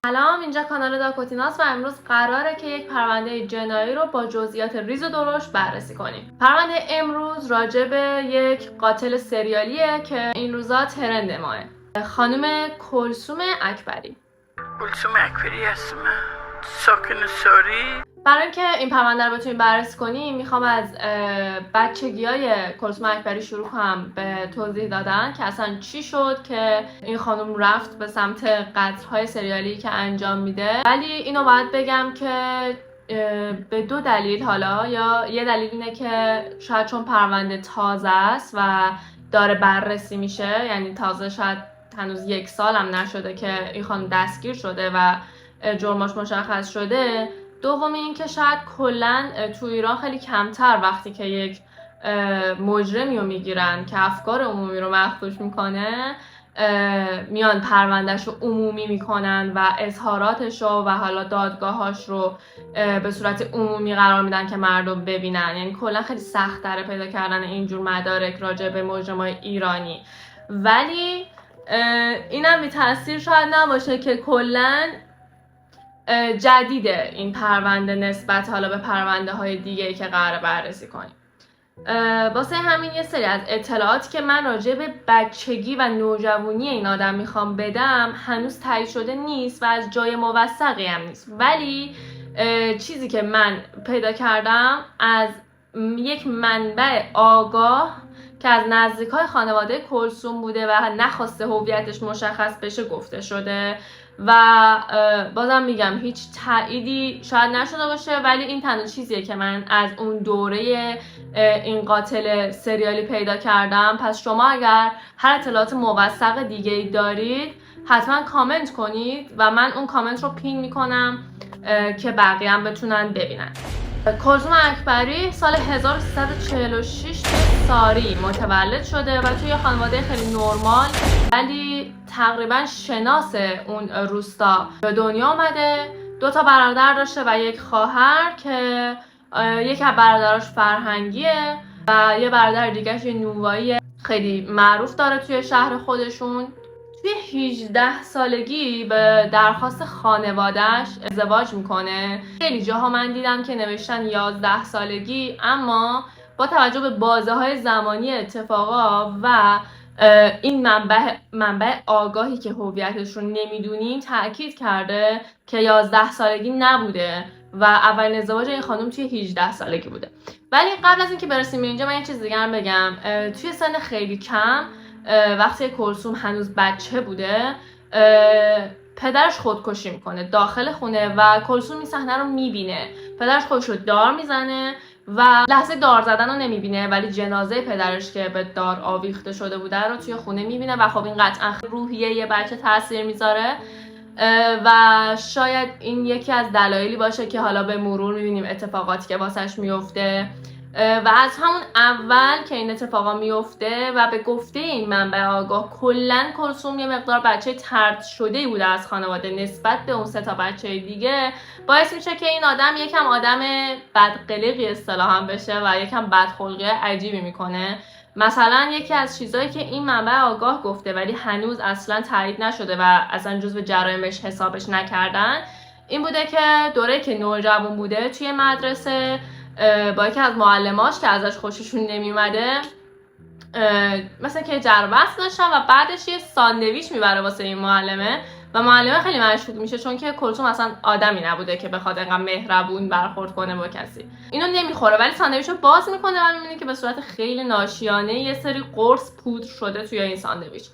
سلام، اینجا کانال داکوتیناست و امروز قراره که یک پرونده جنایی رو با جزئیات ریز و درشت بررسی کنیم. پرونده امروز راجع به یک قاتل سریالیه که این روزا ترند ماه. خانم کلثوم اکبری. کلثوم اکبری هستم، ساکن ساری. برای اینکه این پرونده رو بتونیم بررسی کنیم میخوام از بچگیای کلثوم اکبری شروع کنم به توضیح دادن که اصلا چی شد که این خانم رفت به سمت قتل‌های سریالی که انجام میده. ولی اینو باید بگم که به دو دلیل، حالا یا یه دلیل اینه که شاید چون پرونده تازه است و داره بررسی میشه، یعنی تازه شاید هنوز 1 سال هم نشده که این خانم دستگیر شده و جرمش مشخص شده. دوم این که شاید کلا تو ایران خیلی کمتر وقتی که یک مجرمی رو میگیرن که افکار عمومی رو مخدوش میکنه میان پروندهش رو عمومی میکنن و اظهاراتش رو و حالا دادگاهاش رو به صورت عمومی قرار میدن که مردم ببینن. یعنی کلا خیلی سخت تره پیدا کردن اینجور مدارک راجع به مجرمای ایرانی. ولی اینم بی تاثیر شاید نباشه که کلا جدیده این پرونده نسبت حالا به پرونده های دیگه که قراره بررسی کنیم. واسه همین یه سری از اطلاعاتی که من راجع به بچگی و نوجوانی این آدم میخوام بدم هنوز تایید شده نیست و از جای موثقی هم نیست، ولی چیزی که من پیدا کردم از یک منبع آگاه که از نزدیکای خانواده کلثوم بوده و نخواسته هویتش مشخص بشه گفته شده و بازم میگم هیچ تأییدی شاید نشده باشه، ولی این تنها چیزیه که من از اون دوره این قاتل سریالی پیدا کردم. پس شما اگر هر اطلاعات موثق دیگه‌ای دارید حتما کامنت کنید و من اون کامنت رو پین میکنم که بقیه هم بتونن ببینن. کلثوم اکبری سال 1346 به ساری متولد شده و توی خانواده خیلی نرمال ولی تقریبا شناس اون روستا به دنیا آمده. 2 تا برادر داشته و 1 خواهر که یک از برادراش فرهنگیه و یه برادر دیگه‌ش یه نونوایی خیلی معروف داره توی شهر خودشون. توی 18 سالگی به درخواست خانواده‌اش ازدواج میکنه. خیلی جاها من دیدم که نوشتن 11 سالگی، اما با توجه به بازه‌های زمانی اتفاقا و این منبع آگاهی که هویتش رو نمیدونیم تأکید کرده که 11 سالگی نبوده و اولین ازدواج این خانم توی 18 سالگی بوده. ولی قبل از اینکه برسیم به اینجا من یه چیز دیگه هم بگم. توی سن خیلی کم وقتی کلثوم هنوز بچه بوده پدرش خودکشی میکنه داخل خونه و کلثوم این صحنه رو میبینه. پدرش خودش رو دار میزنه و لحظه دار زدن رو نمیبینه ولی جنازه پدرش که به دار آویخته شده بوده رو توی خونه میبینه و خب این قطعا روحیه یه بچه تاثیر میذاره و شاید این یکی از دلایلی باشه که حالا به مرور میبینیم اتفاقاتی که واسش میفته و از همون اول که این اتفاقا میفته و به گفته این منبع آگاه کلن کلثوم یه مقدار بچه طرد شده‌ای بوده از خانواده نسبت به اون 3 تا بچه دیگه، باعث میشه که این آدم یکم آدم بدقلقی اصطلاحاً بشه و یکم بدخلقی عجیبی میکنه. مثلا یکی از چیزایی که این منبع آگاه گفته ولی هنوز اصلا تایید نشده و اصلا جزو جرایمش حسابش نکردن این بوده که دوره که نوجوان بوده توی مدرسه با یکی از معلماش که ازش خوششون نمیومده مثلا که جربست داشتن و بعدش یه ساندویچ میبره واسه این معلمه و معلمه خیلی مشکوک میشه چون که کلثوم اصلا آدمی نبوده که بخواد انقدر مهربون برخورد کنه با کسی. اینو نمیخوره ولی ساندویچ رو باز میکنه و میبینه که به صورت خیلی ناشیانه یه سری قرص پودر شده توی این ساندویچ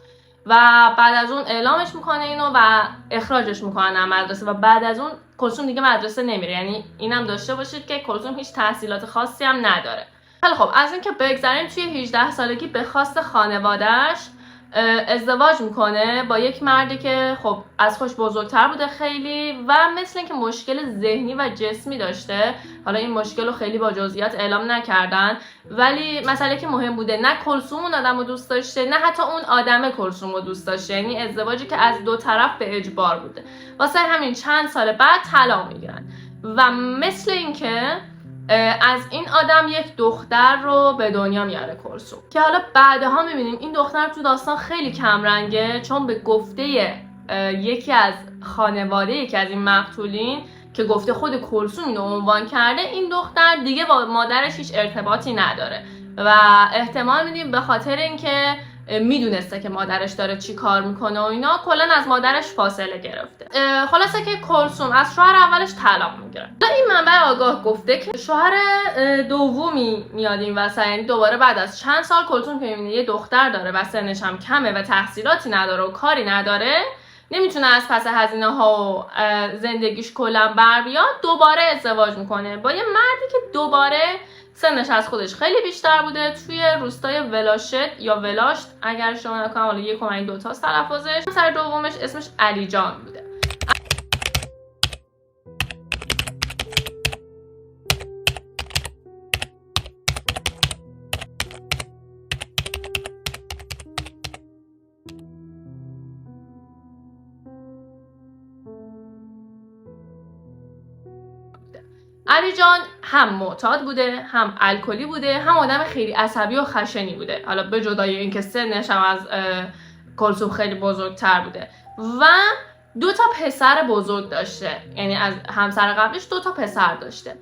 و بعد از اون اعلامش میکنه اینو و اخراجش میکنن از مدرسه و بعد از اون کلثوم دیگه مدرسه نمیره. یعنی اینم داشته باشید که کلثوم هیچ تحصیلات خاصی هم نداره. خیلی خب از اینکه بگذریم توی 18 سالگی به خواست خانواده‌اش ازدواج میکنه با یک مردی که خب از خودش بزرگتر بوده خیلی و مثل اینکه مشکل ذهنی و جسمی داشته. حالا این مشکل رو خیلی با جزئیات اعلام نکردن ولی مسئله که مهم بوده نه کلثوم اون آدم رو دوست داشته نه حتی اون آدم کلثوم رو دوست داشته. یعنی ازدواجی که از 2 طرف به اجبار بوده. واسه همین چند سال بعد طلاق میگیرن و مثل اینکه از این آدم یک دختر رو به دنیا میاره کلثوم که حالا بعدها میبینیم این دختر تو داستان خیلی کم رنگه چون به گفته یکی از این مقتولین که گفته خود کلثوم اینو عنوان کرده، این دختر دیگه با مادرش هیچ ارتباطی نداره و احتمال میدیم به خاطر اینکه میدونسته که مادرش داره چی کار میکنه و اینا کلا از مادرش فاصله گرفته. خلاصه که کلثوم از شوهر اولش طلاق میگیره. این منبع آگاه گفته که شوهر دومی میاد این وسط، یعنی دوباره بعد از چند سال کلثوم که میبینه یه دختر داره و سنش هم کمه و تحصیلاتی نداره و کاری نداره، نمیتونه از پس هزینه ها و زندگیش کلا بر بیاد، دوباره ازدواج میکنه با یه مردی که دوباره سنش از خودش خیلی بیشتر بوده، توی روستای ولاشت یا ولاشت اگر شما نکنم، حالا 1.2 تا تلفظش. همسر دومش اسمش علی جان بوده. علی جان هم معتاد بوده، هم الکلی بوده، هم آدم خیلی عصبی و خشنی بوده، حالا به جدای اینکه سنش هم از کلثوم خیلی بزرگتر بوده و 2 تا پسر بزرگ داشته، یعنی از همسر قبلش 2 تا پسر داشته.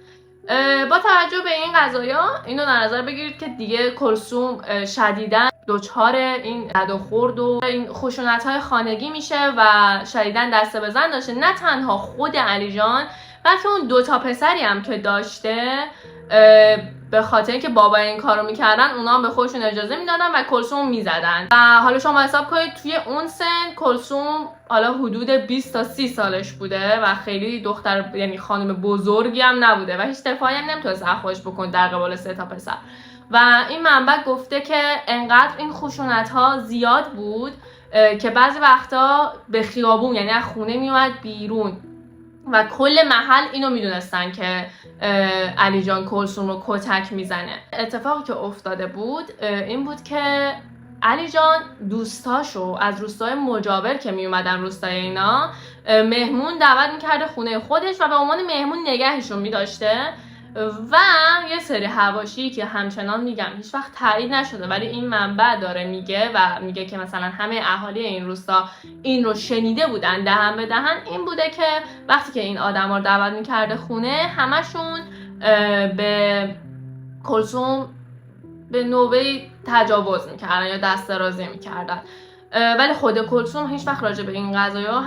با توجه به این قضایا اینو در نظر بگیرید که دیگه کلثوم شدیداً دچار این رد و خورد و این خشونت‌های خانگی میشه و شدیداً دست به زن داشته. نه تنها خود علی جان بلکه اون 2 تا پسری هم که داشته به خاطر اینکه بابا این کارو میکردن اونا هم به خودشون اجازه میدادن و کلثوم میزدن. و حالا شما حساب کنید توی اون سن کلثوم حالا حدود 20 تا 30 سالش بوده و خیلی دختر یعنی خانم بزرگی هم نبوده و هیچ دفاعی هم نمیتونست از خودش بکنه در قبال 3 تا پسر. و این منبع گفته که انقدر این خشونت ها زیاد بود که بعضی وقتا به خیابون یعنی از خونه میومد بیرون و کل محل اینو میدونستن که علی جان کلثوم رو کتک میزنه. اتفاقی که افتاده بود این بود که علی جان دوستاشو از روستای مجاور که میومدن روستای اینا مهمون دعوت میکرده خونه خودش و به عنوان مهمون نگهشون میداشته و یه سری حواشی که همچنان میگم هیچ وقت تایید نشده ولی این منبع داره میگه و میگه که مثلا همه اهالی این روستا این رو شنیده بودن دهن به دهن، این بوده که وقتی که این آدما رو دعوت میکرده خونه همشون به کلثوم به نوبه تجاوز میکردن یا دست درازی میکردن، ولی خود کلثوم هیچ وقت راجع به این قضایا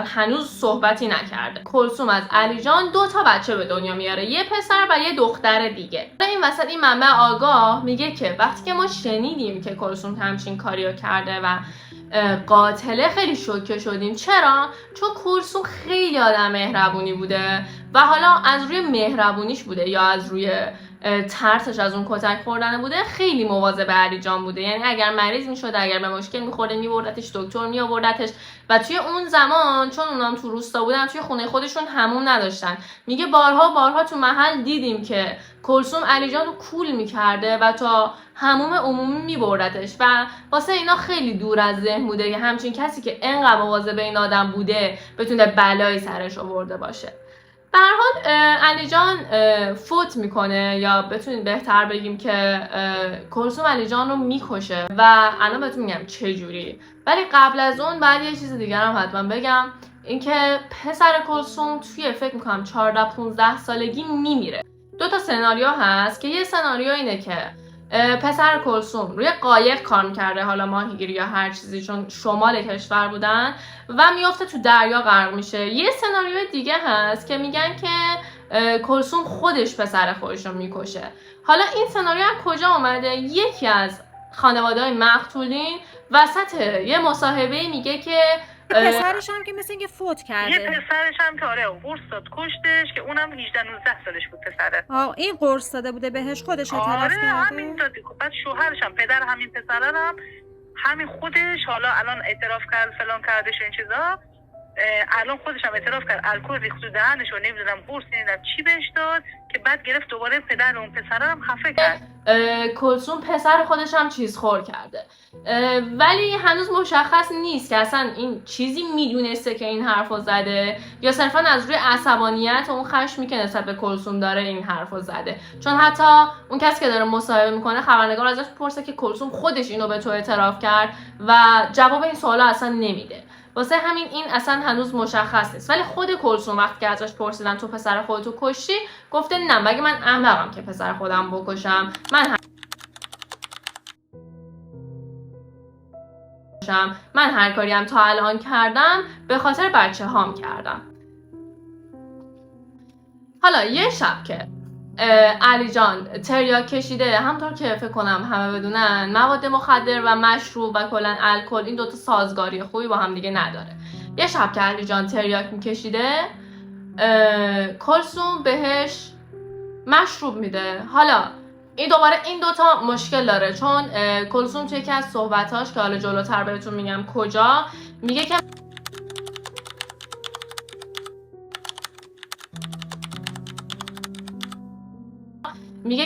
هنوز صحبتی نکرده. کلثوم از علی جان 2 تا بچه به دنیا میاره، یه پسر و یه دختر دیگه. این وسط این منبع آگاه میگه که وقتی که ما شنیدیم که کلثوم همچین کاریو کرده و قاتله خیلی شوکه شدیم. چرا؟ چون کلثوم خیلی آدم مهربونی بوده و حالا از روی مهربونیش بوده یا از روی ترسش از اون کتک خوردن بوده خیلی مواظب علی جان بوده، یعنی اگر مریض میشد اگر به مشکل میخورده میبردتش دکتر میآوردتش و توی اون زمان چون اونام تو روستا بودن توی خونه خودشون حموم نداشتن، میگه بارها تو محل دیدیم که کلثوم علی جان رو کول میکرده و تا حموم عمومی میبردتش و واسه اینا خیلی دور از ذهن بوده که همچین کسی که انقدر مواظب این آدم بوده بتونه بلایی سرش آورده باشه. به هر حال علی جان فوت میکنه یا بتونید بهتر بگیم که کلثوم علی جان رو میکشه و الان بهتون میگم چه جوری، ولی قبل از اون بعد یه چیز دیگر هم حتما بگم، اینکه پسر کلثوم توی فکر میکنم 14-15 سالگی میمیره. 2 تا سناریو هست که یه سناریو اینه که پسر کلثوم روی قایق کار میکرده، حالا ماهیگیری یا هر چیزی چون شمال کشور بودن و میفته تو دریا غرق میشه. یه سناریوی دیگه هست که میگن که کلثوم خودش پسر خودش رو میکشه. حالا این سناریو از کجا اومده؟ یکی از خانواده‌های مقتولین وسط یه مصاحبه میگه که پسرش هم که مثل اینکه فوت کرده. یه پسرش هم که آره قرص داد کشتش که اونم 18-19 سالش بود پسره. این قرص داده بوده بهش خودش اعتراف کرده. همین دادی. بعد شوهرش هم پدر همین پسره هم همین خودش حالا الان اعتراف کرد فلان کردش این چیزا، الان خودش هم اعتراف کرد الکل ریخت تو دهنش و نمیدونم قرص نمیدونم چی بهش داد که بعد گرفت دوباره پدر اون پسره هم خفه کرد. کلثوم پسر خودش هم چیز خور کرده ولی هنوز مشخص نیست که اصلا این چیزی میدونسته که این حرفو زده یا صرفا از روی عصبانیت و اون خشمی که نسبت به کلثوم داره این حرفو زده، چون حتی اون کسی که داره مصاحبه میکنه خبرنگار ازش پرسه که کلثوم خودش اینو به تو اعتراف کرد و جواب این سوالا اصلا نمیده واسه همین این اصلا هنوز مشخص نیست. ولی خود کلثوم وقتی که ازش پرسیدن تو پسر خودتو کشتی، گفته نه، مگه من احمقم که پسر خودم بکشم؟ من هر کاری هم تا الان کردم به خاطر بچه هام کردم. حالا یه شب که علی جان تریاک کشیده، همونطور که فکر کنم همه بدونن مواد مخدر و مشروب و کلا الکل این دوتا سازگاری خوبی با هم دیگه نداره. یه شب که علی جان تریاک میکشیده، کلثوم بهش مشروب میده. حالا این دوتا مشکل داره، چون کلثوم توی یکی از صحبتاش که حالا جلوتر بهتون میگم کجا، میگه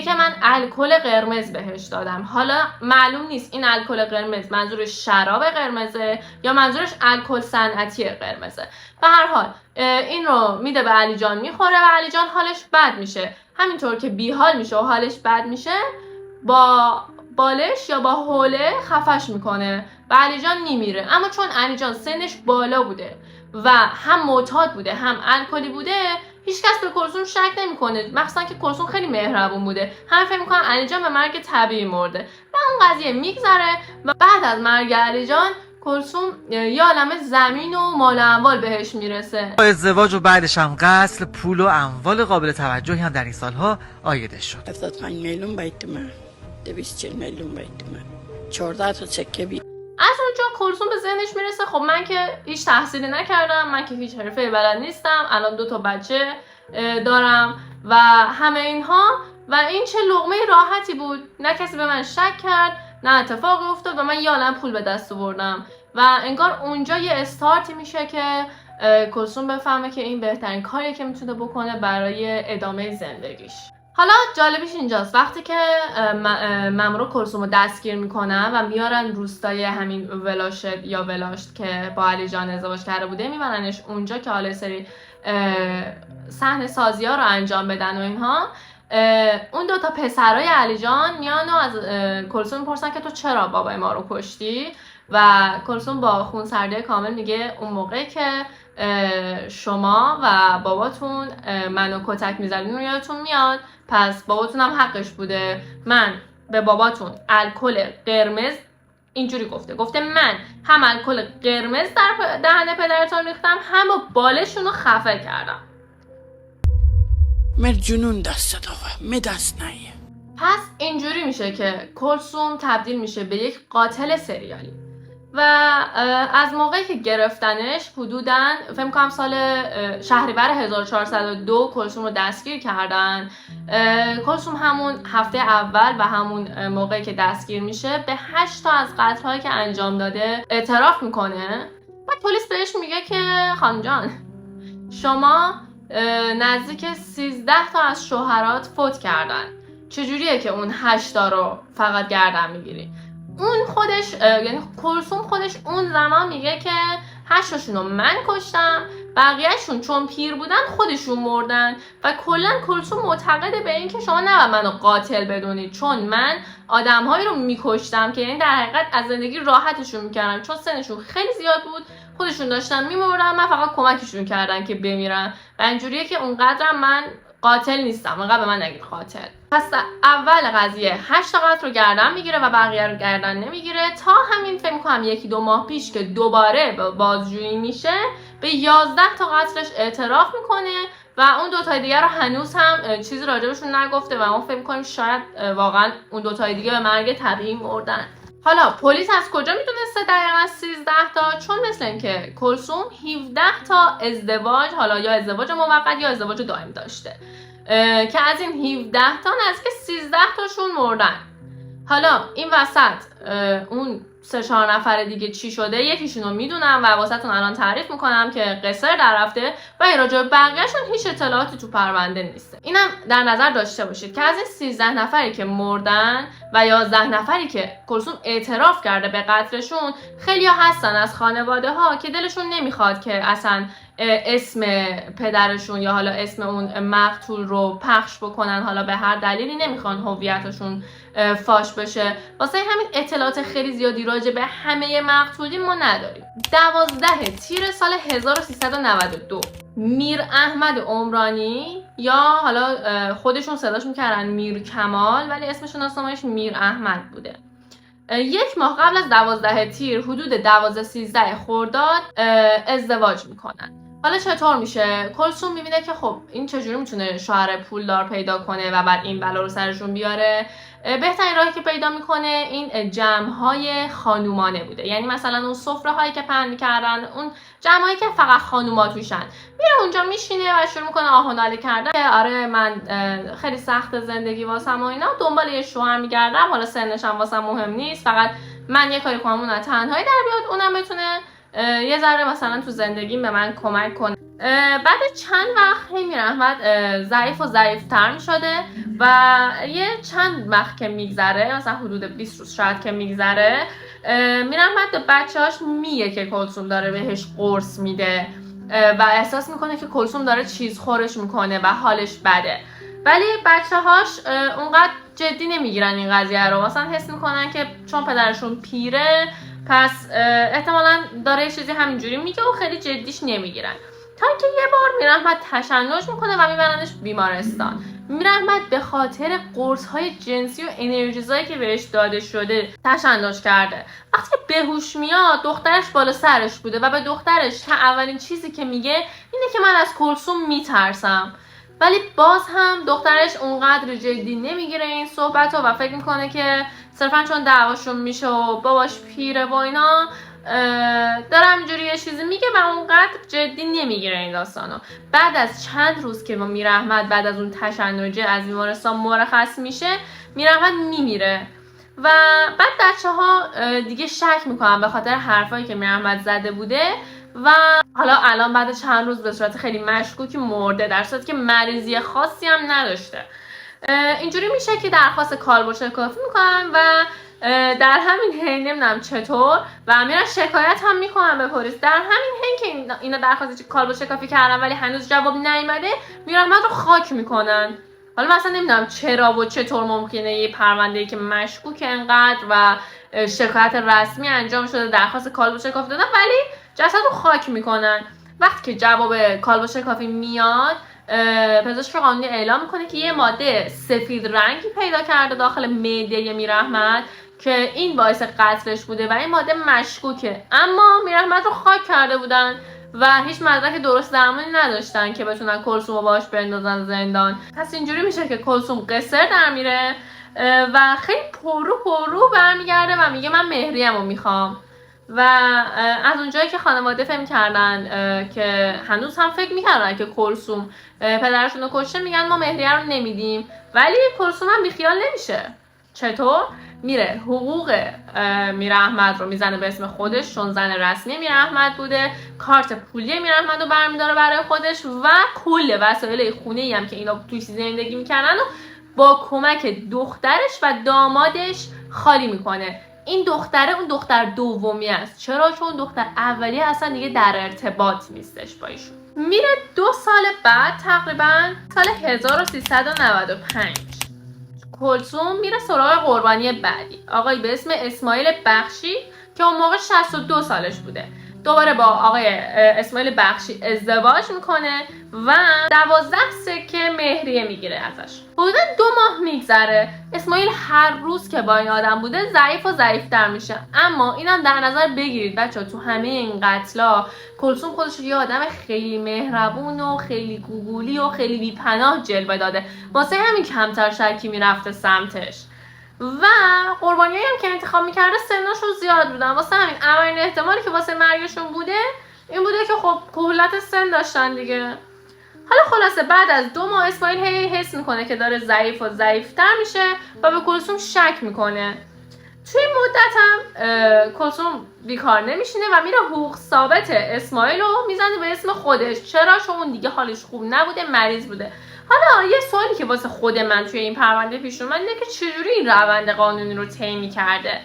که من الکل قرمز بهش دادم. حالا معلوم نیست این الکل قرمز منظورش شراب قرمزه یا منظورش الکل صنعتی قرمزه. به هر حال این رو میده به علی جان، میخوره و علی جان حالش بد میشه. همینطور که بیحال میشه و حالش بد میشه، با بالش یا با حوله خفش میکنه و علی جان میمیره. اما چون علی جان سنش بالا بوده و هم معتاد بوده هم الکلی بوده، هیچکس به کلثوم شک نمیکنه، مخصوصا که کلثوم خیلی مهربون بوده. همه فکر میکنن علی جان به مرگ طبیعی مرده و اون قضیه میگذره و بعد از مرگ علی جان کلثوم یه عالمه زمین و مال و اموال بهش میرسه. ازدواج و بعدش هم قتل، پول و اموال قابل توجهی هم در این سالها عایده شد. 75 میلیون بیت من، 240 میلیون بیت من، 14 تا چکه بی. از اونجا کلثوم به ذهنش میرسه خب من که هیچ تحصیلی نکردم، من که هیچ حرفه بلد نیستم، الان 2 تا بچه دارم و همه اینها و این چه لقمه راحتی بود، نه کسی به من شک کرد نه اتفاقی افتاد و من یه عالم پول به دست آوردم و انگار اونجا یه استارتی میشه که کلثوم بفهمه که این بهترین کاریه که میتونه بکنه برای ادامه زندگیش. حالا جالبیش اینجاست وقتی که مامورا کلثوم رو دستگیر میکنن و میارن روستای همین ولاشت یا ولاشت که با علی جان ازدواج کرده بوده، میبرنش اونجا که حالا سری صحنه سازی ها رو انجام بدن و اینها. اون 2 تا پسرای علی جان میان و از کلثوم میپرسن که تو چرا بابای ما رو کشتی و کلثوم با خونسردی کامل میگه اون موقعی که شما و باباتون منو کتک میزدین یادتون میاد، پس باباتون هم حقش بوده. من به باباتون الکل قرمز اینجوری گفته من هم الکل قرمز در دهن پدرتون ریختم هم با بالشون رو خفه کردم. مر جنون دست آقا می دست نیه. پس اینجوری میشه که کلثوم تبدیل میشه به یک قاتل سریالی و از موقعی که گرفتنش حدوداً فکر کنم سال شهریور 1402 کلثوم رو دستگیر کردن. کلثوم همون هفته اول و همون موقعی که دستگیر میشه به 8 تا از قتل‌هایی که انجام داده اعتراف میکنه و پلیس بهش میگه که خانم جان شما نزدیک 13 تا از شوهرات فوت کردن، چجوریه که اون 8 تا رو فقط گردن میگیری؟ اون خودش یعنی کلثوم خودش اون زمان میگه که 8 تاشون رو من کشتم، بقیهشون چون پیر بودن خودشون مردن و کلا کلثوم معتقده به این که شما نباید منو قاتل بدونید، چون من آدمهایی رو میکشتم که یعنی در حقیقت از زندگی راحتشون میکردم، چون سنشون خیلی زیاد بود خودشون داشتن میمردن، من فقط کمکشون کردن که بمیرن و اینجوریه که اونقدرم من قاتل نیستم، اونقدر به من نگید قاتل. پس اول قضیه 8 تا قتل رو گردن میگیره و بقیه رو گردن نمیگیره تا همین فکر می‌کنم 1-2 ماه پیش که دوباره بازجویی میشه به 11 تا قتلش اعتراف میکنه و اون 2 تا دیگه رو هنوز هم چیزی راجبشون نگفته و ما فکر می‌کنیم شاید واقعا اون 2 تا دیگه به مرگ طبیعی مردن. حالا پلیس از کجا میدونسته دقیقاً 13 تا؟ چون مثل اینکه کلثوم 17 تا ازدواج، حالا یا ازدواج موقت یا ازدواج دائم داشته که از این 17 تا نزدیک 13 تاشون مردن. حالا این وسط اون 3-4 نفر دیگه چی شده یکیشون رو میدونم و واسهتون الان تعریف میکنم که قصر در رفته و این راجع به بقیه‌شون هیچ اطلاعاتی تو پرونده نیست. اینم در نظر داشته باشید که از این 13 نفری که مردن و 11 نفری که کلثوم اعتراف کرده به قتلشون، خیلی‌ها هستن از خانواده ها که دلشون نمیخواد که اصلا اسم پدرشون یا حالا اسم اون مقتول رو پخش بکنن، حالا به هر دلیلی نمیخوان هویتشون فاش بشه. واسه همین اطلاعات خیلی زیادی راجع به همه مقتولین ما نداریم. 12 تیر سال 1392 میر احمد عمرانی یا حالا خودشون صداش میکردن میر کمال ولی اسم شناسنامه‌اش میر احمد بوده. 1 ماه قبل از 12 تیر حدود 12-13 خرداد ازدواج میکنن. حالا چطور میشه؟ کلثوم میبینه که خب این چجوری میتونه شوهر پولدار پیدا کنه و بعد این بلا رو سرشون بیاره. بهترین راهی که پیدا میکنه این جمع‌های خانومانه بوده. یعنی مثلا اون سفره هایی که پهن میکردن، اون جمع‌هایی که فقط خانوما توشن، میره اونجا میشینه و شروع میکنه آه و ناله کردن که آره من خیلی سخت زندگی واسم و اینا، دنبال یه شوهر میگردم، حالا سنش هم واسم مهم نیست، فقط من یه کاری کنم اون تنهایی در بیاد، اونم بتونه یه ذره مثلا تو زندگیم به من کمک کنه. بعد چند وقت میر احمد ضعیف و ضعیف‌تر می‌شده و یه چند وقت که میگذره، مثلا حدود 20 روز شاید که میگذره، میر احمد به بچه‌هاش میگه که کلثوم داره بهش قرص میده و احساس میکنه که کلثوم داره چیز خورش میکنه و حالش بده، ولی بچه‌هاش اونقدر جدی نمیگیرن این قضیه رو. مثلا حس میکنن که چون پدرشون پیره پس احتمالاً داره یه چیزی همینجوری میگه و خیلی جدیش نمیگیرن. تا اینکه یه بار میر احمد تشنج میکنه و میبرنش بیمارستان. میر احمد به خاطر قرص‌های جنسی و انرژیزایی که بهش داده شده تشنج کرده. وقتی که بهوش میاد دخترش بالا سرش بوده و به دخترش اولین چیزی که میگه اینه که من از کلثوم میترسم، ولی باز هم دخترش اونقدر جدی نمیگیره این صحبت و فکر میکنه که صرفا چون دعواشون میشه و باباش پیره و اینا داره همینجوری یه چیزی میگه و اونقدر جدی نمیگیره این داستانو. بعد از چند روز که میر احمد بعد از اون تشنجه از بیمارستان مرخص میشه، میر احمد میمیره و بعد بچه‌ها دیگه شک میکنن به خاطر حرفایی که میر احمد زده بوده و حالا الان بعد چند روز به صورت خیلی مشکوکی مرده، در صورتی که مریضی خاصی هم نداشته. اینجوری میشه که درخواست کالبدشکافی میکنن و در همین حین نمیدونم چطور و میرن شکایت هم میکنن به پلیس. در همین حین که اینا درخواست کالبدشکافی کردن ولی هنوز جواب نیومده، میر احمد رو خاک میکنن. حالا مثلا نمیدونم چرا و چطور ممکنه یه پرونده‌ای که مشکوکه انقدر و شکایت رسمی انجام شده درخواست کالبدشکافی دادن ولی جسد رو خاک میکنن. وقتی که جواب کالبدشکافی میاد، پزشک قانونی اعلام میکنه که یه ماده سفید رنگی پیدا کرده داخل معده میر احمد که این باعث قتلش بوده و این ماده مشکوکه، اما میر احمد رو خاک کرده بودن و هیچ مدرک درست درمانی نداشتن که بتونن کلثوم رو باهاش بندازن زندان. پس اینجوری میشه که کلثوم قصر در میره و خیلی پرو برمیگرده و میگه من مهریم رو میخوام و از اونجایی که خانواده فهم کردن که هنوز هم فکر میکردن که کلثوم پدرشون رو کشته، میگن ما مهریه رو نمیدیم، ولی کلثوم هم بیخیال نمیشه. چطور؟ میره حقوق میر احمد رو میزنه به اسم خودش چون زن رسمی میر احمد بوده، کارت پولی میر احمد رو برمیداره برای خودش و کل وسایل خونه‌ای هم که اینا توی زندگی میکردن و با کمک دخترش و دامادش خالی میکنه. این دختره اون دختر دومی است. چرا؟ چون دختر اولیه اصلا دیگه در ارتباط نیستش با ایشون. میره 2 سال بعد، تقریبا سال 1395، کلثوم میره سراغ قربانی بعدی، آقای به اسم اسماعیل بخشی که اون موقع 62 سالش بوده. دوباره با آقای اسماعیل بخشی ازدواج میکنه و 12 سکه مهریه میگیره ازش. حدودا 2 ماه میگذره. اسماعیل هر روز که با این آدم بوده ضعیف و ضعیفتر میشه، اما اینم در نظر بگیرید بچه‌ها تو همه این قتلا کلثوم خودش یه آدم خیلی مهربون و خیلی گوگولی و خیلی بی‌پناه جلوه داده، واسه همین کمتر شکی میرفته سمتش و قربانیایی هم که انتخاب میکرده سنشون زیاد بودن. واسه همین اولین احتمالی که واسه مرگشون بوده این بوده که خب کهولت سن داشتن دیگه. حالا خلاصه بعد از 2 ماه اسماعیل حس میکنه که داره ضعیف و ضعیفتر میشه و به کلثوم شک میکنه. توی این مدت هم کلثوم بیکار نمیشینه و میره حقوق ثابت اسماعیل رو میزنه به اسم خودش. چرا؟ چون اون دیگه حالش خوب نبوده، مریض بوده. حالا یه سوالی که واسه خود من توی این پرونده پیش اومد اینه که چجوری این روند قانونی رو طی می‌کرده.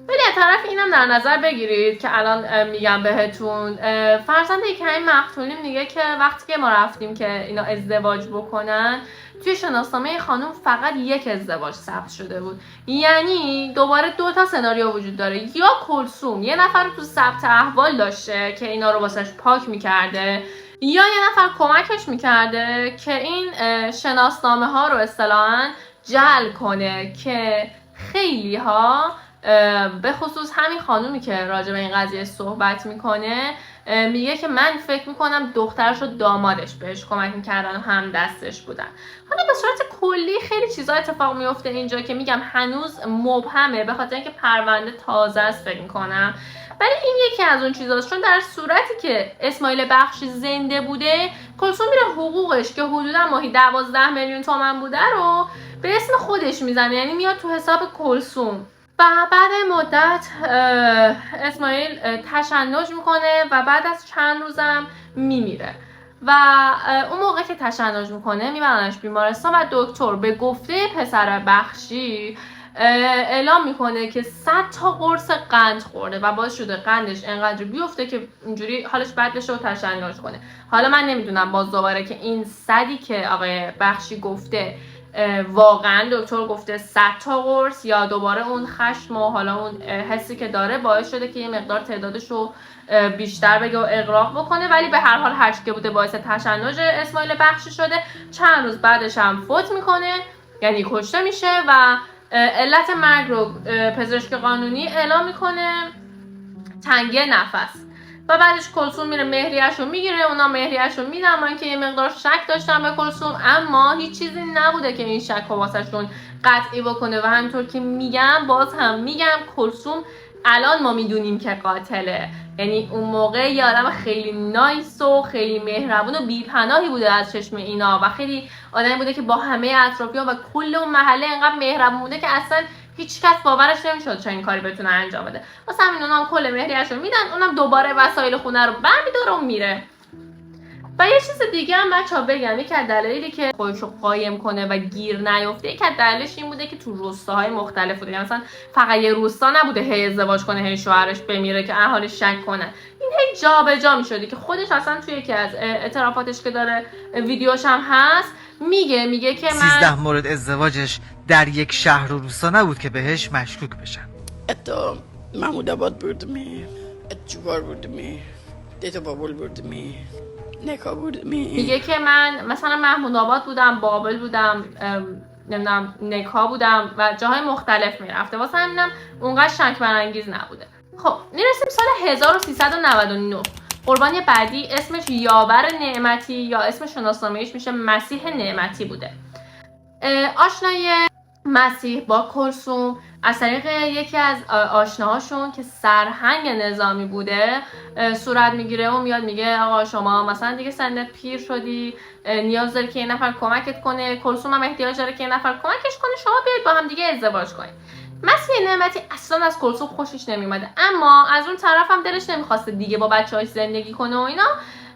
ولی از طرف اینم در نظر بگیرید که الان میگم بهتون، فرزند کریم مقتونی میگه که وقتی که ما رفتیم که اینا ازدواج بکنن، توی شناسنامه خانم فقط یک ازدواج ثبت شده بود. یعنی دوباره 2 سناریو وجود داره، یا کلثوم یه نفر رو تو ثبت احوال داشته که اینا رو واسش پاک میکرده، یا یه نفر کمکش میکرده که این شناسنامه ها رو اصطلاحاً جعل کنه که خیلی ها به خصوص همین خانومی که راجع به این قضیه صحبت میکنه میگه که من فکر میکنم دخترش و دامادش بهش کمک میکردن و هم دستش بودن. حالا به صورت کلی خیلی چیزا اتفاق میفته اینجا که میگم هنوز مبهمه، به خاطر اینکه پرونده تازه است فکر میکنم. ولی این یکی از اون چیزاست، چون در صورتی که اسماعیل بخشی زنده بوده، کلثوم میره حقوقش که حدودا ماهی 12 میلیون تومان بوده رو به اسم خودش میزنه، یعنی میاد تو حساب کلثوم. و بعد مدت اسماعیل تشنج میکنه و بعد از چند روزم میمیره. و اون موقع که تشنج میکنه میبرنش بیمارستان و دکتر به گفته پسر بخشی اعلام میکنه که 100 تا قرص قند خورده و باعث شده قندش انقدر بیفته که اینجوری حالش بد بشه و تشنج کنه. حالا من نمیدونم باز دوباره که این 100ی که آقای بخشی گفته واقعا دکتر گفته 100 تا قرص یا دوباره اون خشم و حالا اون حسی که داره باعث شده که یه مقدار تعدادش رو بیشتر بگه و اغراق بکنه. ولی به هر حال هرچی که بوده باعث تشنج اسماعیل بخشی شده. چند روز بعدش هم فوت میکنه، یعنی کشته میشه و علت مرگ رو پزشک قانونی اعلام میکنه تنگی نفس. و بعدش کلثوم میره مهریه‌اش رو میگیره، اونا مهریه‌اش رو میدن. من که یه مقدار شک داشتم به کلثوم، اما هیچ چیزی نبوده که این شک رو واسهشون قطعی بکنه. و همینطور که میگم باز هم میگم کلثوم الان ما میدونیم که قاتله، یعنی اون موقع یه آدم خیلی نایس و خیلی مهربون و بی‌پناهی بوده از چشم اینا و خیلی آدمی بوده که با همه اطرافیان و کل اون محله انقدر مهربون بوده که اصلا هیچ کس باورش نمیشد چه این کاری بتونه انجام بده. واسه همین اونام کل مهریه‌اش رو میدن، اونم دوباره وسایل خونه رو برمی‌داره و میره. و یه چیز دیگه هم بچه‌ها بگم، یکی از دلایلی که خودش رو قایم کنه و گیر نیفته، یکی از دلایلش این بوده که تو روستاهای مختلف بوده، مثلا فقط یه روستا نبوده هی ازدواج کنه هی شوهرش بمیره که اهالی شک کنن. این هی جابجا می‌شده که خودش اصلا توی یکی از اعترافاتش که داره ویدیوش هم هست میگه که من 13 مورد ازدواجش در یک شهر و روستا نبود که بهش مشکوک بشن. حتی محمود آباد بردمی، جوار بردمی، دیتا بابل بردمی، نکا بردمی. میگه که من مثلا محمود آباد بودم، بابل بودم، نمیدونم نکا بودم و جاهای مختلف میرفته. واسه همینم اونقدر شک برانگیز نبوده. خب میرسیم سال 1399. قربانی بعدی اسمش یاور نعمتی یا اسم شناسنامه‌ایش میشه مسیح نعمتی بوده. آشنای مسیح با کلثوم از طریق یکی از آشناهاشون که سرهنگ نظامی بوده صورت میگیره و میاد میگه آقا شما مثلا دیگه سنت پیر شدی، نیاز داری که یه نفر کمکت کنه، کلثوم هم احتیاج داره که یه نفر کمکش کنه، شما بیاید با هم دیگه ازدواج کنید. مسیح نعمتی اصلا از کلثوم خوشش نمیومده، اما از اون طرف هم دلش نمیخواسته دیگه با بچه‌هاش زندگی کنه و اینا،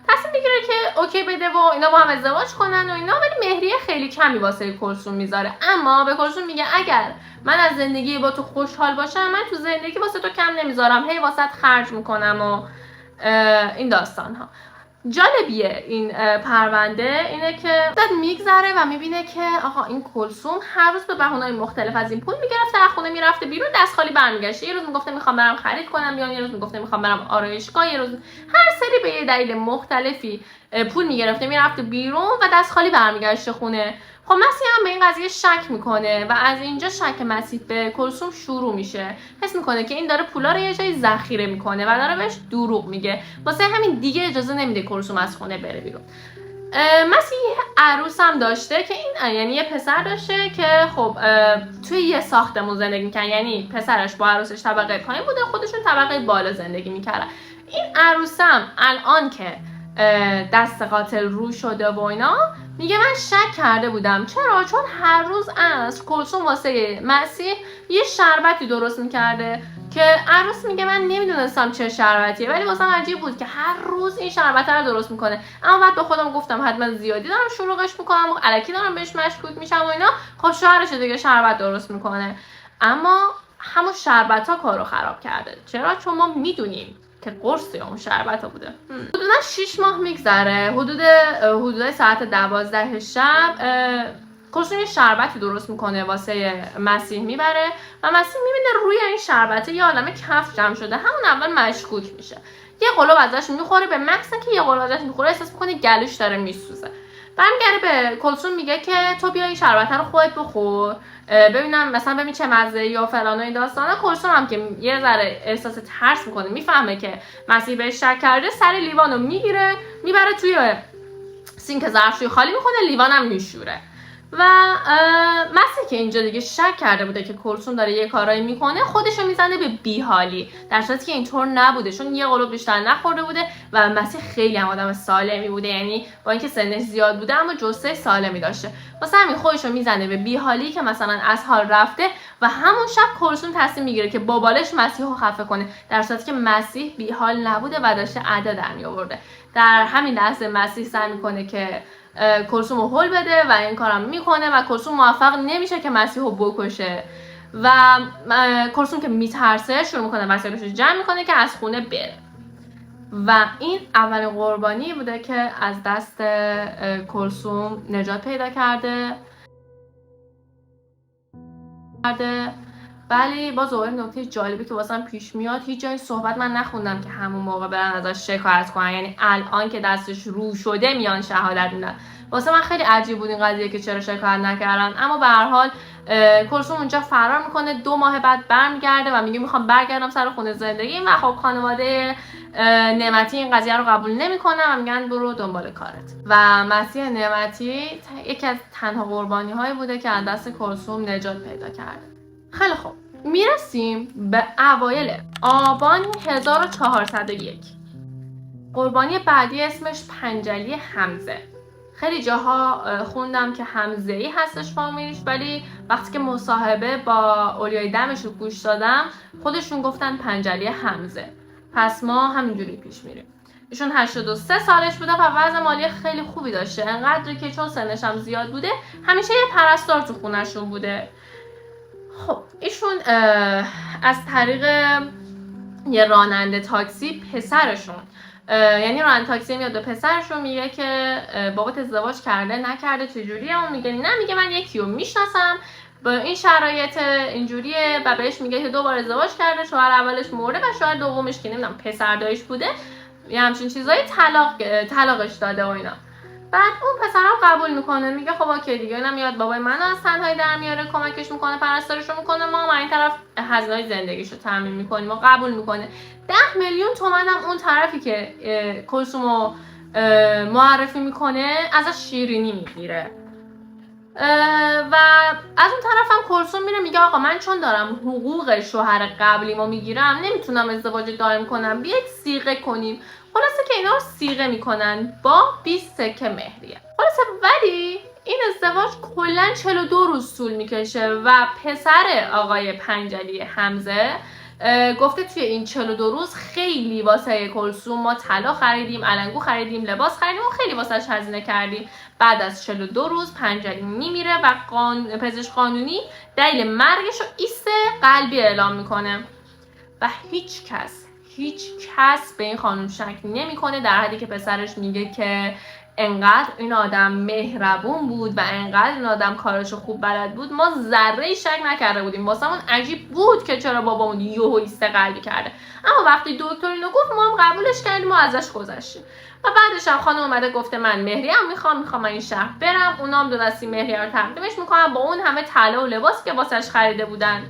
تصمیم میگیره که اوکی بده و اینا با هم ازدواج کنن و اینا. ولی مهریه خیلی کمی واسه کلثوم میذاره، اما به کلثوم میگه اگر من از زندگی با تو خوشحال باشم من تو زندگی واسه تو کم نمیذارم، هی واسط خرج میکنم و این داستان ها. جالبیه این پرونده اینه که داد میگذره و میبینه که آقا این کلثوم هر روز به بهونه‌های مختلف از این پول میگرفته، از خونه میرفته بیرون دست خالی برمیگشته. یه روز میگفته میخوام برم خرید کنم، یا یه روز میگفته میخوام برم آرایشگاه، یه روز هر سری به یه دلیل مختلفی پول میگرفته میرفته بیرون و دست خالی برمیگشته خونه. خب مسیح هم به این قضیه شک میکنه و از اینجا شک مسیح به کلثوم شروع میشه. حس میکنه که این داره پولا رو یه جایی ذخیره میکنه و داره بهش دروغ میگه، واسه همین دیگه اجازه نمیده کلثوم از خونه بره بیرون. مسیح عروس هم داشته که این یعنی یه پسر داشته که خب توی یه ساختمون زندگی میکنن، یعنی پسرش با عروسش طبقه پایین بوده، خودشون طبقه بالا زندگی میکردن. این عروسم الان که دست قاتل رو شده و اینا میگه من شک کرده بودم. چرا؟ چون هر روز از کلثوم واسه مسیح یه شربتی درست میکرده که عروس میگه من نمیدونستم چه شربتیه، ولی واسم عجیب بود که هر روز این شربت رو درست میکنه. اما بعد به خودم گفتم حتما زیادی دارم شلوغش میکنم و الکی دارم بهش مشکوک میشم و اینا. خب شوهرش دیگه شربت درست میکنه. اما همون شربت ها کارو خراب کرده. چرا؟ چون ما میدونیم که قرص اون شربت ها بوده. حدودا 6 ماه میگذره، حدود ساعت 12 شب کلثوم یه شربتی درست میکنه واسه مسیح میبره و مسیح میبینه روی این شربته یه عالمه کف جمع شده. همون اول مشکوک میشه، یه قلوب ازش میخوره، به مکس که یه قلوب ازش میخوره احساس میکنه گلوش داره میسوزه. برمیگره به کلثوم میگه که تو بیا این شربت رو خودت بخور ببینم مثلا ببین چه مزه یا فلان و این داستانا. کلثوم هم که یه ذره احساس ترس میکنه، میفهمه که مسیح بهش شک کرده، سر لیوانو میگیره میبره توی سینک ظرفشویی خالی میکنه، لیوانم میشوره. و مسیح که اینجا دیگه شک کرده بوده که کلثوم داره یه کارایی میکنه، خودشو میزنه به بیحالی، در صورتی که اینطور نبوده، چون یه قلوب بیشتر نخورده بوده و مسیح خیلی هم آدم سالمی بوده، یعنی با اینکه سنش زیاد بوده اما جثه سالمی داشته، واسه همین خودشو میزنه به بیحالی که مثلا از حال رفته. و همون شب کلثوم تصمیم میگیره که با بالش مسیحو خفه کنه، در صورتی که مسیح بیحال نبوده و داشته ادا در میآورده. در همین لحظه مسیح سعی میکنه که کلثوم رو هول بده و این کارم میکنه و کلثوم موفق نمیشه که مسیح رو بکشه و کلثوم که میترسه شروع میکنه وسایلش رو جمع میکنه که از خونه بره. و این اولین قربانی بوده که از دست کلثوم نجات پیدا کرده. ولی باز دوباره نکته جالبی که واسم پیش میاد، هیچ جای صحبت من نخوندم که همون موقع برن ازش شکایت کنن، یعنی الان که دستش رو شده میان شهادت میدن. واسه من خیلی عجیب بود این قضیه که چرا شکایت نکردن. اما به هر حال کلثوم اونجا فرار میکنه، 2 ماه بعد برمیگرده و میگه میخوام برگردم سر خونه زندگی و خب خانواده نعمتی این قضیه رو قبول نمیکنن و میگن برو دنبال کارت. و مسیح نعمتی یکی از تنها قربانی هایی بوده که از دست کلثوم نجات پیدا کرده. خیلی خوب، میرسیم به اوایل آبان 1401. قربانی بعدی اسمش پنجلی حمزه. خیلی جاها خوندم که حمزه‌ای هستش فامیلش، ولی وقتی که مصاحبه با اولیای دمش رو گوش دادم خودشون گفتن پنجلی حمزه. پس ما همینجوری پیش میریم. ایشون 83 سالش بوده و وضع مالی خیلی خوبی داشته، انقدری که چون سنش هم زیاد بوده همیشه یه پرستار تو خونه‌شون بوده. خب ایشون از طریق یه راننده تاکسی پسرشون، یعنی راننده تاکسی میاد به پسرشون میگه که بابات ازدواج کرده نکرده چجوریه؟ اون میگه نه، میگه من یکی رو میشناسم با این شرایط اینجوریه و بهش میگه که 2 بار ازدواج کرده، شوهر اولش مرده و شوهر دومش که نمیدونم پسر دایش بوده یه همچین چیزایی طلاقش داده و اینا. بعد اون پسرم قبول میکنه، میگه خب اوکی دیگه، اینم میاد بابای منو از تنهایی در میاره، کمکش میکنه، پرستارش رو میکنه، ما این طرف هزینه‌های زندگیشو تامین میکنیم و قبول میکنه. 10 میلیون تومان هم اون طرفی که کلثومو معرفی میکنه ازش شیرینی میگیره. و از اون طرف هم کلثوم میره میگه آقا من چون دارم حقوق شوهر قبلیمو میگیرم نمیتونم ازدواج دائم کنم، بیاید صیغه کنیم. خلاصه که اینا رو صیغه میکنن با 20 سکه مهریه. خلاصه ولی این ازدواج کلا 42 روز طول میکشه و پسر آقای پنجلی حمزه گفته توی این 42 روز خیلی واسه کلثوم ما طلا خریدیم، علنگو خریدیم، لباس خریدیم و خیلی واسش هزینه کردیم. بعد از 42 روز پنجلی میمیره و پزشک قانونی دلیل مرگش رو ایست قلبی اعلام میکنه و هیچ کس به این خانم شک نمیکنه، در حدی که پسرش میگه که انقدر این آدم مهربون بود و انقدر این آدم کارشو خوب بلد بود، ما ذره شک نکرده بودیم. واسمون عجیب بود که چرا بابامون یهو ایست قلبی کرده، اما وقتی دکتر اینو گفت ما هم قبولش کردیم و ازش گذشتیم. و بعدش هم خانم اومده گفته من مهریه میخوام من این شهر برم، اونام 2 دستی مهریه رو تقدیمش میکنم با اون همه طلا و لباسی که واسش خریده بودن.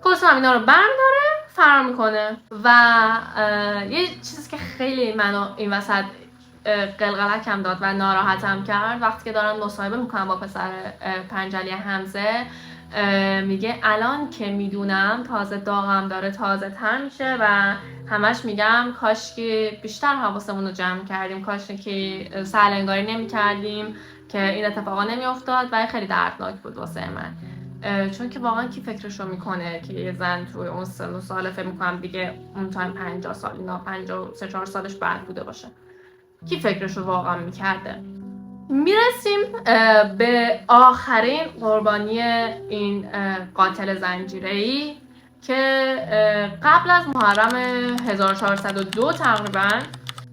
کلثوم هم اینا رو برمی‌داره فرار میکنه. و یه چیزی که خیلی منو این وسط قلقلکم داد و ناراحتم کرد، وقتی که دارن مصاحبه میکنم با پسر پنجلی حمزه، میگه الان که میدونم تازه داغم داره تازه تر میشه و همش میگم کاش که بیشتر حواسمون رو جمع کردیم، کاش که سرلنگاری نمی کردیم که این اتفاقا نمی افتاد و خیلی دردناک بود واسه من. چون که واقعا کی فکرشو میکنه که یه زن توی اون سن و سال فکر میکنم دیگه اون تایم 50 سال اینا 53-4 سالش بعد بوده باشه، کی فکرشو واقعا میکرده؟ میرسیم به آخرین قربانی این قاتل زنجیره‌ای که قبل از محرم 1402 تقریبا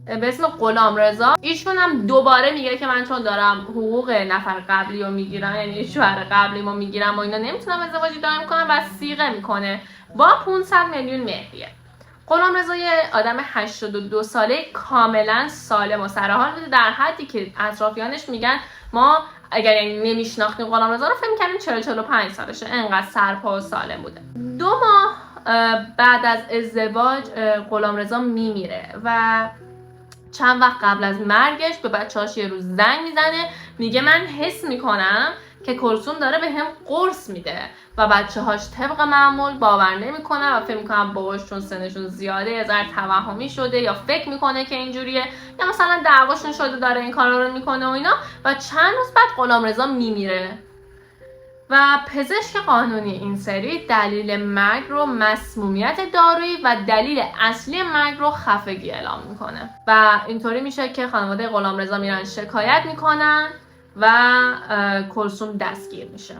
به اسم غلامرضا. ایشون هم دوباره میگه که من چون دارم حقوق نفر قبلی رو میگیرم، یعنی شوهر قبلی رو میگیرم و اینا، نمیتونم ازدواجی دائم کنم و صیغه میکنه با 500 میلیون مهریه. غلامرضا یه آدم 82 ساله کاملا سالم و سرحال بوده، در حدی که اطرافیانش میگن ما اگر یعنی نمیشناختیم غلامرضا رو فکر می‌کردیم 40-45 سالشه، انقدر سرپا و سالم بوده. 2 ماه بعد از ازدواج غلامرضا میمیره و چند وقت قبل از مرگش به بچه‌هاش یه روز زنگ میزنه، میگه من حس میکنم که کلثوم داره به هم قرص میده و بچه‌هاش طبق معمول باور نمیکنن و فکر میکنن باباش چون سنشون زیاده یه ذره توهمی شده یا فکر میکنه که اینجوریه یا مثلا دعواشون شده داره این کارا رو میکنه و اینا. و چند روز بعد غلامرضا میمیره و پزشک قانونی این سری دلیل مرگ رو مسمومیت دارویی و دلیل اصلی مرگ رو خفگی اعلام میکنه و اینطوری میشه که خانواده غلامرضا میرن شکایت میکنن و کلثوم دستگیر میشه.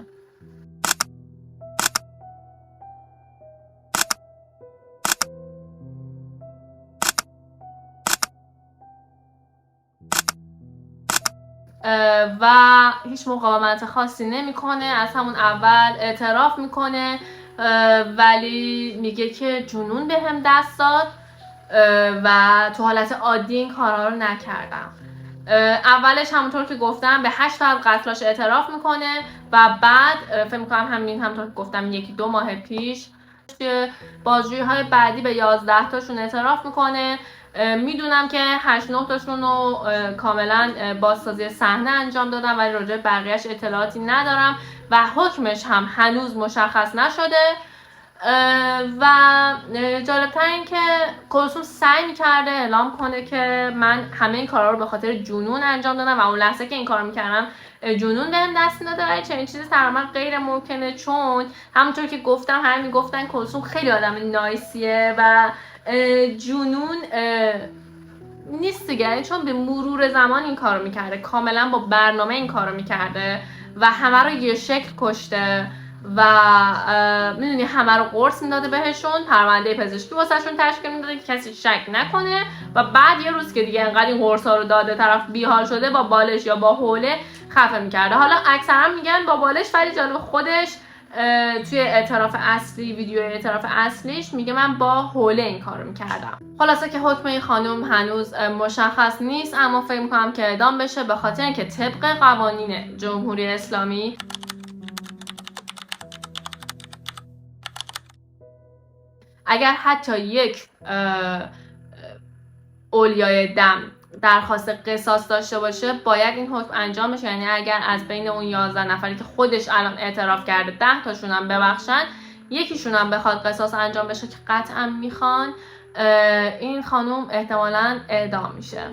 و هیچ مقاومت خاصی نمیکنه، از همون اول اعتراف میکنه ولی میگه که جنون به هم دست داد و تو حالت عادی این کارها رو نکردم. اولش همونطور که گفتم به 8 تا از قتلاش اعتراف میکنه و بعد فکر میکنم همونطور که گفتم 1-2 ماه پیش بازجویی های بعدی به 11 تاشون اعتراف میکنه. میدونم که 8-9 تاشون رو کاملا بازسازی صحنه انجام دادم ولی راجع به بقیه‌اش اطلاعاتی ندارم و حکمش هم هنوز مشخص نشده. و جالبتر این که کلثوم سعی میکرده اعلام کنه که من همه این کارا رو به خاطر جنون انجام دادم و اون لحظه که این کارو میکردم جنون بهم دست میداده ولی چنین چیزی تقریبا غیر ممکنه، چون همونطور که گفتم همه میگفتن کلثوم خیلی آدم نایسیه و جنون نیست دیگه، یعنی چون به مرور زمان این کارو میکرده، کاملا با برنامه این کارو میکرده و همه رو یه شکل کشته و میدونی همه رو قرص میداده بهشون، پرونده پزشکی واسهشون تشکیل میداده که کسی شک نکنه و بعد یه روز که دیگه انقدر این قرصا رو داده طرف بیحال شده با بالش یا با حوله خفه میکرده. حالا اکثرا میگن با بالش، ولی جالب خودش توی اعتراف اصلی، ویدیو اعتراف اصلیش میگه من با حوله این کارو میکردم. خلاصه که حکم این خانم هنوز مشخص نیست، اما فکر میکنم که اعدام بشه به خاطر اینکه طبق قوانین جمهوری اسلامی اگر حتی یک اولیای دم درخواست قصاص داشته باشه باید این حکم انجام بشه، یعنی اگر از بین اون 11 نفری که خودش الان اعتراف کرده 10 تاشون هم ببخشن، یکیشون هم بخواد قصاص انجام بشه که قطعا میخوان، این خانم احتمالاً اعدام میشه.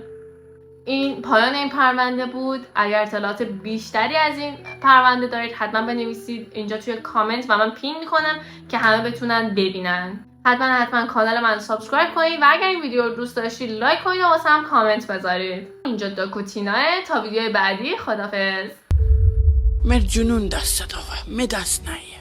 این پایان این پرونده بود. اگر اطلاعات بیشتری از این پرونده دارید حتما بنویسید اینجا توی کامنت و من پین میکنم که همه بتونن ببینن. حتما کانال من سابسکرایب کنید و اگر این ویدیو رو دوست داشتید لایک کنید و واسه هم کامنت بذارید. اینجا داکوتیناه تا ویدیو بعدی. خدافظ. مر جنون دست داغه می دست نایه